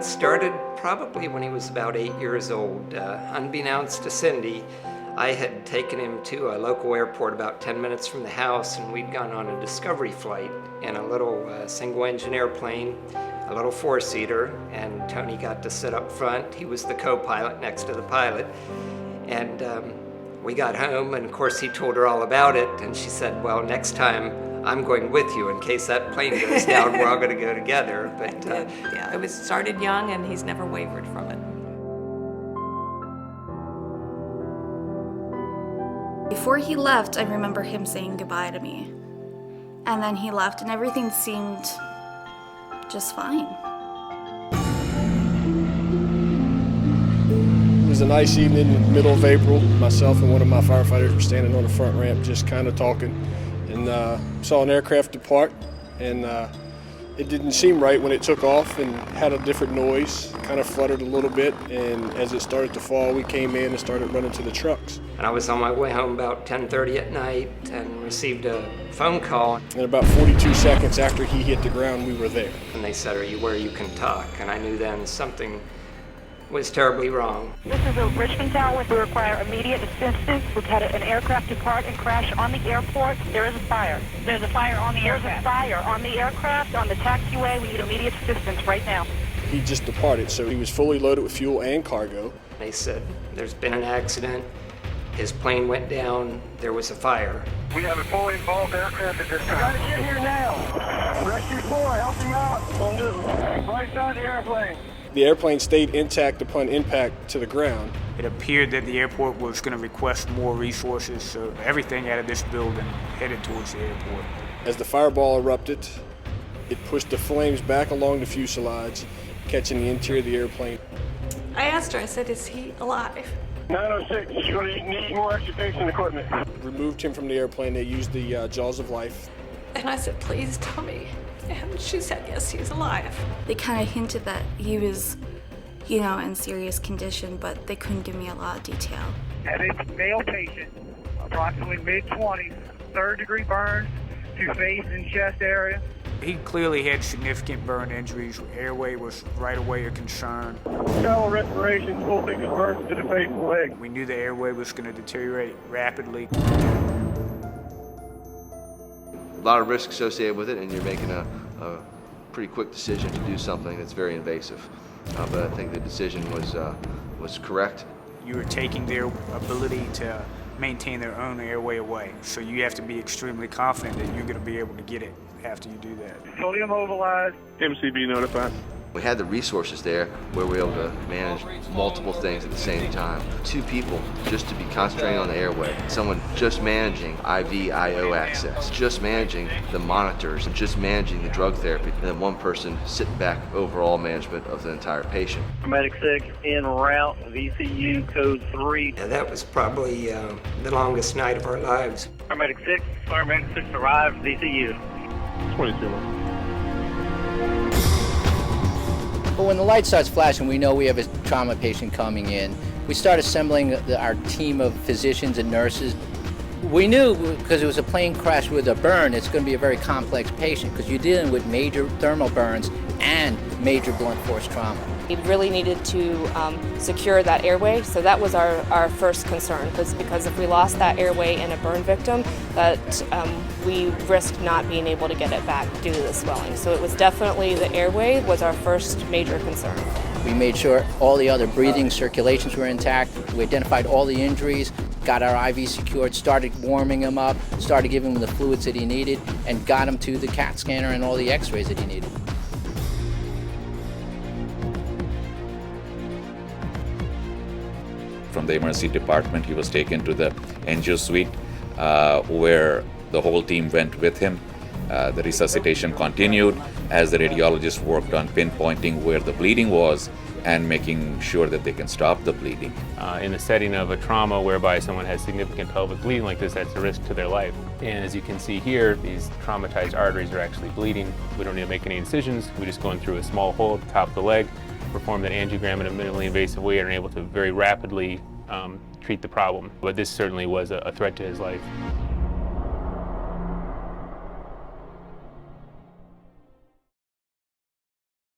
It started probably when he was about 8 years old. Unbeknownst to Cindy, I had taken him to a local airport about 10 minutes from the house, and we'd gone on a discovery flight in a little single-engine airplane, a little four-seater, and Tony got to sit up front. He was the co-pilot next to the pilot. And we got home, and of course he told her all about it, and she said, well, next time I'm going with you in case that plane goes down. We're all going to go together. But yeah, it was started young, and he's never wavered from it. Before he left, I remember him saying goodbye to me. And then he left, and everything seemed just fine. It was a nice evening in the middle of April. Myself and one of my firefighters were standing on the front ramp just kind of talking, and saw an aircraft depart, and it didn't seem right when it took off and had a different noise, kind of fluttered a little bit, and as it started to fall, we came in and started running to the trucks. And I was on my way home about 10:30 at night and received a phone call. And about 42 seconds after he hit the ground, we were there. And they said, are you where you can talk? And I knew then something was terribly wrong. This is a Richmond tower. We require immediate assistance. We've had an aircraft depart and crash on the airport. There is a fire. There's a fire on the aircraft. There's a fire on the aircraft, on the taxiway. We need immediate assistance right now. He just departed, so he was fully loaded with fuel and cargo. They said, there's been an accident. His plane went down. There was a fire. We have a fully involved aircraft at this time. Got to get here now. Rescue 4, help him out. On the right side of the airplane. The airplane stayed intact upon impact to the ground. It appeared that the airport was going to request more resources, so everything out of this building headed towards the airport. As the fireball erupted, it pushed the flames back along the fuselage, catching the interior of the airplane. I asked her, I said, is he alive? 906, you're going to need more extrication equipment. Removed him from the airplane. They used the jaws of life. And I said, please tell me. And she said, yes, he's alive. They kind of hinted that he was, in serious condition, but they couldn't give me a lot of detail. Had a male patient, approximately mid-20s, third-degree burns to face and chest area. He clearly had significant burn injuries. Airway was right away a concern. Shallow respiration, full thickness burns to the face and leg. We knew the airway was going to deteriorate rapidly. A lot of risk associated with it, and you're making a pretty quick decision to do something that's very invasive. But I think the decision was correct. You are taking their ability to maintain their own airway away, so you have to be extremely confident that you're going to be able to get it after you do that. Fully immobilized. MCB notified. We had the resources there where we were able to manage multiple things at the same time. 2 people just to be concentrating on the airway. Someone just managing IV/IO access, just managing the monitors, and just managing the drug therapy. And then 1 person sitting back overall management of the entire patient. Paramedic 6 en route, VCU code 3. Yeah, that was probably the longest night of our lives. Paramedic 6 arrived, VCU. 22. But when the light starts flashing, we know we have a trauma patient coming in. We start assembling our team of physicians and nurses. We knew, because it was a plane crash with a burn, it's going to be a very complex patient, because you're dealing with major thermal burns and major blunt force trauma. We really needed to secure that airway, so that was our first concern, because if we lost that airway in a burn victim, that we risked not being able to get it back due to the swelling. So it was definitely the airway was our first major concern. We made sure all the other breathing circulations were intact. We identified all the injuries, got our IV secured, started warming him up, started giving him the fluids that he needed, and got him to the CAT scanner and all the x-rays that he needed. From the emergency department, he was taken to the angio suite where the whole team went with him. The resuscitation continued as the radiologist worked on pinpointing where the bleeding was and making sure that they can stop the bleeding. In the setting of a trauma whereby someone has significant pelvic bleeding like this, that's a risk to their life. And as you can see here, these traumatized arteries are actually bleeding. We don't need to make any incisions. We just go in through a small hole at the top of the leg, perform that angiogram in a minimally invasive way, and are able to very rapidly treat the problem. But this certainly was a threat to his life.